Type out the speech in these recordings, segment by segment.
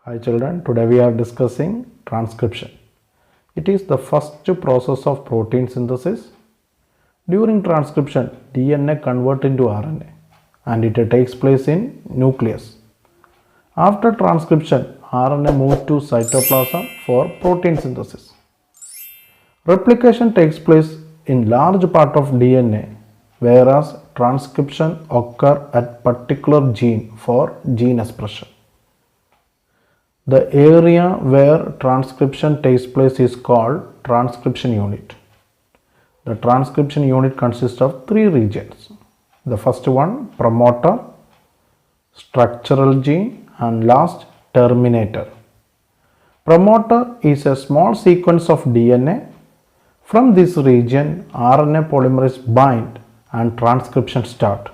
Hi children, today we are discussing transcription. It is the first process of protein synthesis. During transcription, DNA converts into RNA and it takes place in nucleus. After transcription, RNA moves to cytoplasm for protein synthesis. Replication takes place in large part of DNA, whereas transcription occurs at particular gene for gene expression. The area where transcription takes place is called transcription unit. The transcription unit consists of three regions. The first one, promoter, structural gene, and last, terminator. Promoter is a small sequence of DNA. From this region, RNA polymerase bind and transcription start.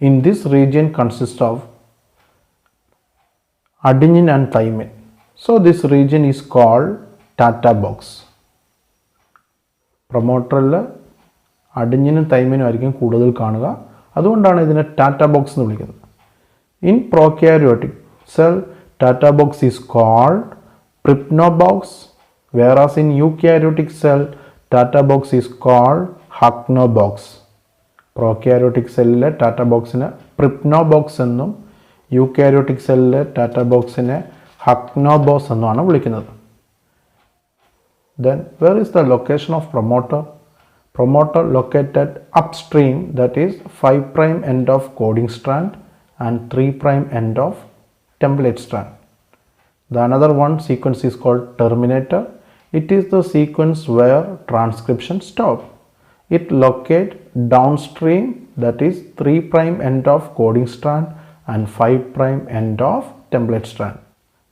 In this region consists of adenine and thymine. So this region is called Tata box. പ്രൊമോട്ടറിൽ അഡിനിനും തൈമിനും ആയിരിക്കും കൂടുതൽ കാണുക, അതുകൊണ്ടാണ് ഇതിനെ Tata box എന്ന് വിളിക്കുന്നത്. In prokaryotic cell TATA box is called Pribnow box, whereas in eukaryotic cell TATA box is called Hogness box. Prokaryotic സെല്ലിലെ TATA ബോക്സിന് പ്രിപ്നോ box എന്നും യൂക്യാരിയോട്ടിക് സെല്ലിലെ ടാറ്റ ബോക്സിനെ ഹക്നോബോസ് എന്നാണ് വിളിക്കുന്നത്. Then where is the location of promoter? Promoter located upstream, that is 5' end of coding strand and 3' end of template strand. The another one sequence is called terminator. It is the sequence where transcription stops. It locates downstream, that is 3' end of coding strand and 5' end of template strand.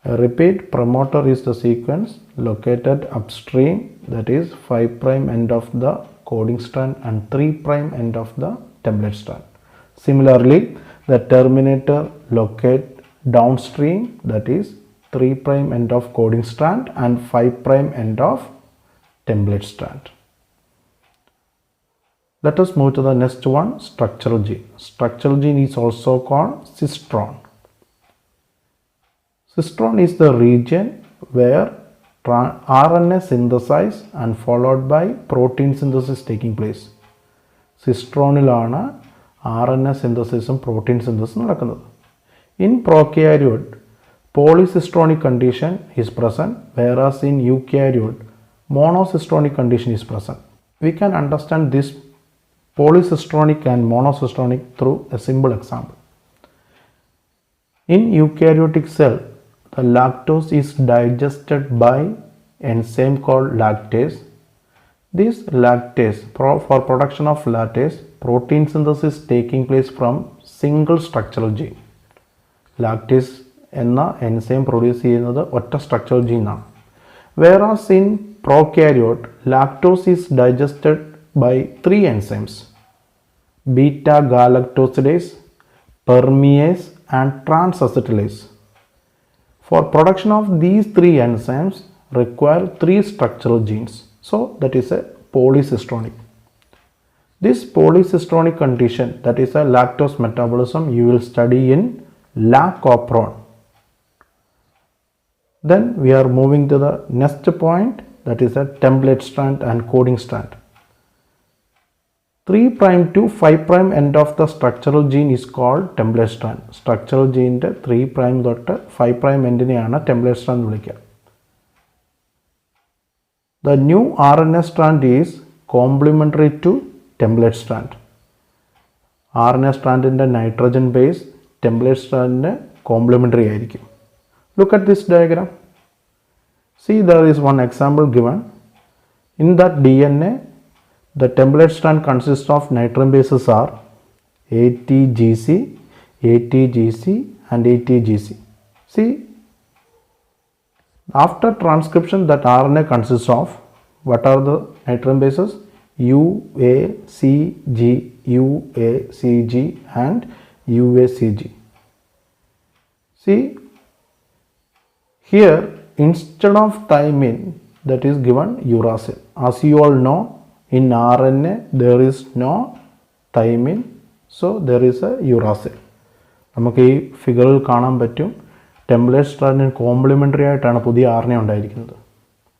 I repeat, promoter is the sequence located upstream, that is 5' end of the coding strand and 3' end of the template strand. Similarly, the terminator locates downstream, that is 3' end of coding strand and 5' end of template strand. Let us move to the next one, structural gene. Structural gene is also called cistron. Cistron is the region where RNA synthesized and followed by protein synthesis taking place. സിസ്ട്രോണിലാണ് RNA സിന്തസിസും protein സിന്തസിസും നടക്കുന്നത്. In prokaryote polycistronic condition is present, whereas in eukaryote monocistronic condition is present. We can understand this polycistronic and monocystronic through a simple example. In eukaryotic cell, the lactose is digested by enzyme called lactase. This lactase, for production of lactase, protein synthesis taking place from single structural gene. Lactase എന്ന enzyme produce ചെയ്യുന്നത് ഒറ്റ structural ജീനാണ്. Whereas in prokaryote, lactose is digested by three enzymes: beta galactosidase, permease and transacetylase. For production of these three enzymes require three structural genes. So that is a polycistronic. This polycistronic condition, that is a lactose metabolism, you will study in lacopron. Then we are moving to the next point, that is a template strand and coding strand. 3' to 5' end of the structural gene is called template strand. Structural gene 3' തൊട്ട് 5' എൻഡിനെയാണ് template strand വിളിക്കുക. The new RNA strand is complementary to template strand. RNA strandന്റെ nitrogen base template strandന് complementary ആയിരിക്കും. Look at this diagram. See, there is one example given. In that DNA, the template strand consists of nitrogen bases are ATGC, ATGC and ATGC. See, after transcription that RNA consists of, what are the nitrogen bases? UACG, UACG and UACG. See, here instead of thymine, that is given uracil. As you all know, in RNA there is no thymine, so there is a uracil. നമുക്ക് ഈ ഫിഗറിൽ കാണാൻ പറ്റും template സ്ട്രാൻഡിന് complimentary ആയിട്ടാണ് പുതിയ RNA ഉണ്ടായിരിക്കുന്നത്.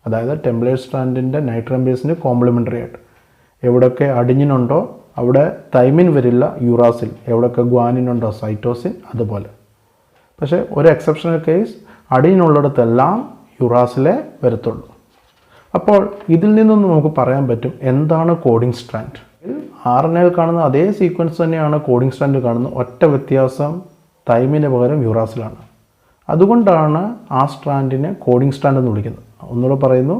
അതായത് template സ്ട്രാൻഡിൻ്റെ nitrogen ബേസിന് complimentary ആയിട്ട്. എവിടെയൊക്കെ അഡിനിനുണ്ടോ അവിടെ തൈമിൻ വരില്ല, യുറാസിൽ. എവിടെയൊക്കെ ഗ്വാനിനുണ്ടോ സൈറ്റോസിൻ, അതുപോലെ. പക്ഷേ ഒരു എക്സെപ്ഷണൽ കേസ്, അഡിനുള്ളിടത്തെല്ലാം യുറാസിലേ വരത്തുള്ളൂ. അപ്പോൾ ഇതിൽ നിന്നും നമുക്ക് പറയാൻ പറ്റും എന്താണ് കോഡിംഗ് സ്ട്രാൻഡ്. RNAയിൽ കാണുന്ന അതേ സീക്വൻസ് തന്നെയാണ് കോഡിംഗ് സ്ട്രാൻഡിൽ കാണുന്നത്. ഒറ്റ വ്യത്യാസം, തൈമിന് പകരം യുറാസിലാണ്. അതുകൊണ്ടാണ് ആ സ്ട്രാൻഡിനെ കോഡിംഗ് സ്ട്രാൻഡ് എന്ന് വിളിക്കുന്നത്. ഒന്നുകൂടെ പറയുന്നു,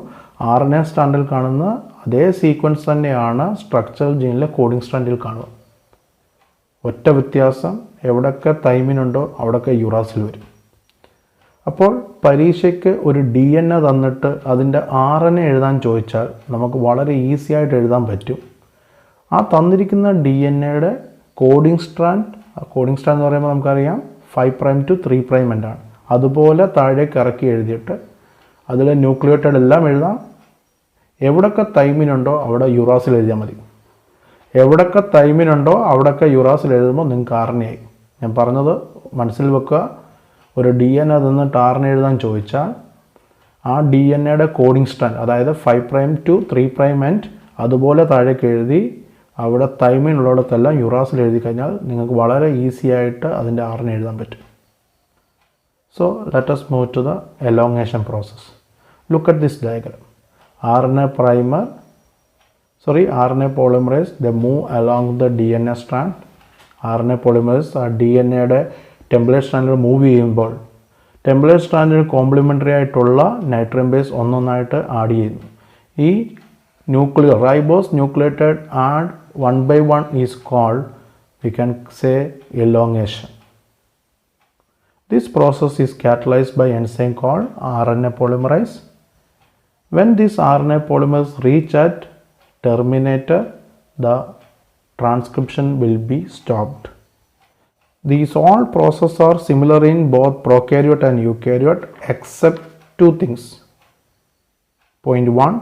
RNA സ്ട്രാൻഡിൽ കാണുന്ന അതേ സീക്വൻസ് തന്നെയാണ് സ്ട്രക്ചറൽ ജീനിലെ കോഡിംഗ് സ്ട്രാൻഡിൽ കാണുക. ഒറ്റ വ്യത്യാസം, എവിടെയൊക്കെ തൈമിനുണ്ടോ അവിടെയൊക്കെ യുറാസിൽ വരും. അപ്പോൾ പരീക്ഷയ്ക്ക് ഒരു DNA തന്നിട്ട് അതിൻ്റെ RNA എഴുതാൻ ചോദിച്ചാൽ നമുക്ക് വളരെ ഈസി ആയിട്ട് എഴുതാൻ പറ്റും. ആ തന്നിരിക്കുന്ന DNAയുടെ കോഡിംഗ് സ്ട്രാൻഡ് എന്ന് പറയുമ്പോൾ നമുക്കറിയാം 5' to 3' എൻഡാണ്. അതുപോലെ താഴേക്ക് ഇറക്കി എഴുതിയിട്ട് അതിൽ ന്യൂക്ലിയോട്ടൈഡ് എല്ലാം എഴുതാം. എവിടെയൊക്കെ തൈമിനുണ്ടോ അവിടെ യുറാസിൽ എഴുതിയാൽ മതി. എവിടെയൊക്കെ തൈമിനുണ്ടോ അവിടെയൊക്കെ യുറാസിൽ എഴുതുമ്പോൾ നിങ്ങൾക്ക് RNA ആയി. ഞാൻ പറഞ്ഞത് മനസ്സിൽ വെക്കുക. ഒരു DNA തന്നിട്ട് RNA എഴുതാൻ ചോദിച്ചാൽ ആ DNAയുടെ കോഡിംഗ് സ്ട്രാൻഡ്, അതായത് 5' to 3' എൻഡ് അതുപോലെ താഴേക്ക് എഴുതി അവിടെ തൈമിനുള്ളിടത്തെല്ലാം യുറാസിൽ എഴുതി കഴിഞ്ഞാൽ നിങ്ങൾക്ക് വളരെ ഈസി ആയിട്ട് അതിൻ്റെ RNA എഴുതാൻ പറ്റും. So let us move to the elongation process. Look at this diagram. RNA polymerase, they move along the DNA strand. RNA polymerase ആ DNAയുടെ ടെംപ്ലേറ്റ് സ്ട്രാൻഡിൽ മൂവ് ചെയ്യുമ്പോൾ ടെംപ്ലേറ്റ് സ്ട്രാൻഡിന് കോംപ്ലിമെൻ്ററി ആയിട്ടുള്ള നൈട്രജൻ ബേസ് ഒന്നൊന്നായിട്ട് ആഡ് ചെയ്യുന്നു. ഈ ribose nucleotide add 1 by 1 is called, we can say, elongation. This process is catalyzed by enzyme called RNA polymerase. When this RNA polymerase reach at terminator, the transcription will be stopped. These all processes are similar in both prokaryote and eukaryote except two things. Point 1.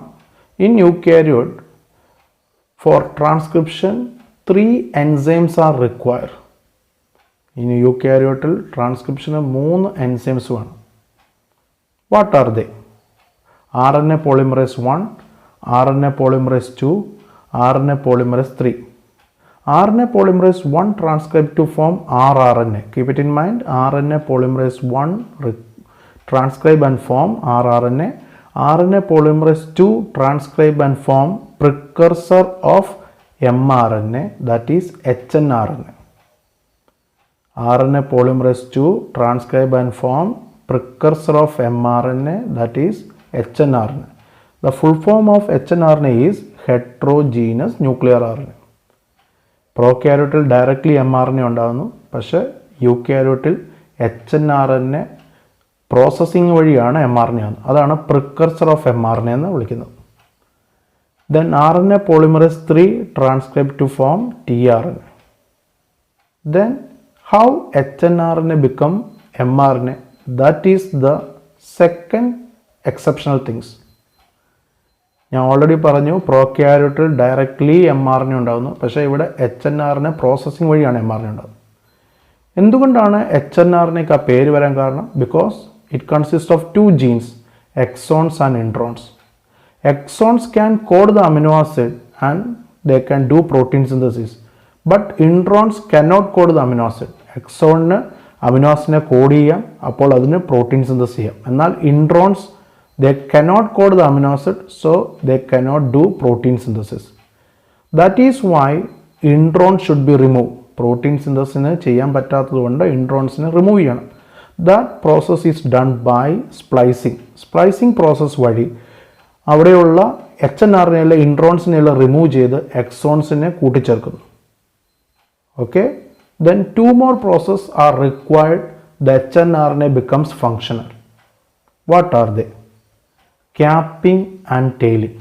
In eukaryote, for transcription 3 enzymes are required. In eukaryote transcription 3 enzymes വേണം. What are they? RNA polymerase 1, RNA polymerase 2, RNA polymerase 3. RNA polymerase 1 transcribe to form rRNA. Keep it in mind, RNA polymerase 1 transcribe and form rRNA. RNA polymerase 2 transcribe and form precursor of mRNA, that is hnRNA. RNA polymerase 2 transcribe and form precursor of mRNA, that is hnRNA. The full form of hnRNA is heterogeneous nuclear RNA. പ്രോകാരിയോട്ടിൽ directly mRNA ഉണ്ടാകുന്നു. പക്ഷേ യൂകാരിയോട്ടിൽ hnRNA processing വഴിയാണ് mRNA ആകുന്നത്. അതാണ് പ്രിക്കർസർ of mRNA എന്ന് വിളിക്കുന്നത്. Then RNA polymerase 3 transcribe to form tRNA. Then how hnRNA become mRNA? That is the second exceptional things. ഞാൻ ഓൾറെഡി പറഞ്ഞു പ്രോകാരിയോട്ടിൽ ഡയറക്റ്റ്ലി mRNA ഉണ്ടാകുന്നു. പക്ഷേ ഇവിടെ hnRNA പ്രോസസ്സിങ് വഴിയാണ് mRNA ഉണ്ടാകുന്നത്. എന്തുകൊണ്ടാണ് hnRNAക്ക് ആ പേര് വരാൻ കാരണം? Because it consist of 2 genes, exons and introns. Exons can code the amino acid and they can do protein synthesis, but introns cannot code the amino acid. Exonന് amino acidനെ code ചെയ്യാം, അപ്പോൾ അതിന് പ്രോട്ടീൻ സിന്തസിസ് ചെയ്യാം. എന്നാൽ introns they cannot code the amino acid, so they cannot do protein synthesis. That is why introns should be removed. Protein സിന്തസിന് ചെയ്യാൻ പറ്റാത്തതുകൊണ്ട് ഇൻട്രോൺസിനെ റിമൂവ് ചെയ്യണം. That process is done by splicing. Splicing process വഴി അവിടെയുള്ള hnRNAയിലെ ഇൻട്രോൺസിനെല്ലാം remove ചെയ്ത് എക്സോൺസിനെ കൂട്ടിച്ചേർക്കുന്നു. Okay, then 2 more processes are required. The hnRNA becomes functional. What are they? Capping and tailing.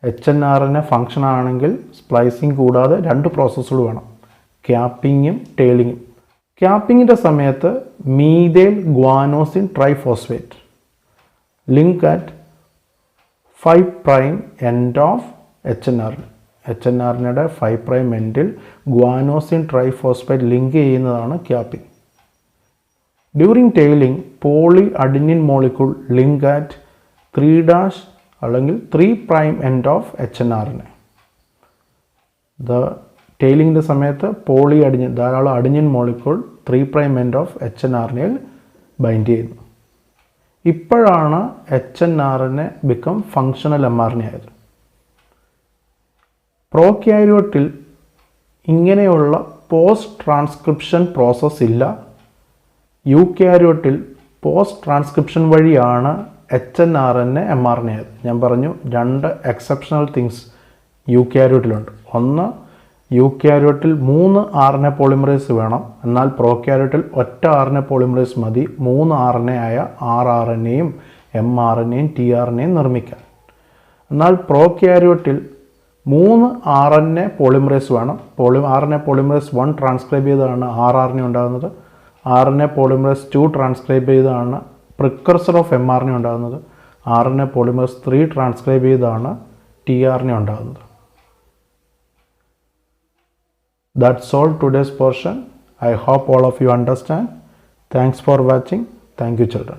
hnRNA function ആണെങ്കിൽ സ്പ്ലൈസിങ് കൂടാതെ 2 പ്രോസസ്സുകൾ വേണം, ക്യാപ്പിങ്ങും ടെയിലിങ്ങും. ക്യാപ്പിങ്ങിൻ്റെ സമയത്ത് methyl guanosine triphosphate link at 5' end of hnRNAയുടെ 5' എൻഡിൽ ഗ്വാനോസിൻ ട്രൈഫോസ്ഫേറ്റ് ലിങ്ക് ചെയ്യുന്നതാണ് capping. During tailing poly adenine molecule link at 3' അല്ലെങ്കിൽ 3' എൻഡ് ഓഫ് HNRNA. ടെയിലിങ്ങിൻ്റെ സമയത്ത് പോളി അഡിനിൻ ധാരാളം അഡിനിൻ മോളിക്യൂൾ 3' എൻഡ് ഓഫ് HNRNAയിൽ ബൈൻഡ് ചെയ്യുന്നു. ഇപ്പോഴാണ് HNRNA ബിക്കം ഫങ്ഷണൽ mRNA ആയത്. പ്രോക്യാരിയോട്ടിൽ ഇങ്ങനെയുള്ള പോസ്റ്റ് ട്രാൻസ്ക്രിപ്ഷൻ പ്രോസസ്സ് ഇല്ല. യൂക്യാരിയോട്ടിൽ പോസ്റ്റ് ട്രാൻസ്ക്രിപ്ഷൻ വഴിയാണ് HNRNA mRNA ആയത്. ഞാൻ പറഞ്ഞു 2 എക്സെപ്ഷണൽ തിങ്സ് യൂക്യാരിയോട്ടിലുണ്ട്. ഒന്ന്, യൂക്യാരിയോട്ടിൽ 3 RNA പോളിമറേസ് വേണം, എന്നാൽ പ്രോക്യാരിയോട്ടിൽ ഒറ്റ RNA പോളിമറേസ് മതി 3 RNA ആയ rRNAയും mRNAയും tRNAയും നിർമ്മിക്കാൻ. എന്നാൽ പ്രോക്യാരിയോട്ടിൽ 3 RNA പോളിമറേസ് വേണം. RNA പോളിമറേസ് 1 ട്രാൻസ്ക്രൈബ് ചെയ്താണ് rRNA ഉണ്ടാകുന്നത്. RNA പോളിമറേസ് 2 ട്രാൻസ്ക്രൈബ് ചെയ്താണ് പ്രിക്കർസർ ഓഫ് mRNA ഉണ്ടാകുന്നത്. RNA പോളിമറേസ് 3 ട്രാൻസ്ക്രൈബ് ചെയ്താണ് tRNA ഉണ്ടാകുന്നത്. That's all today's portion. I hope all of you understand. Thanks for watching. Thank you, children.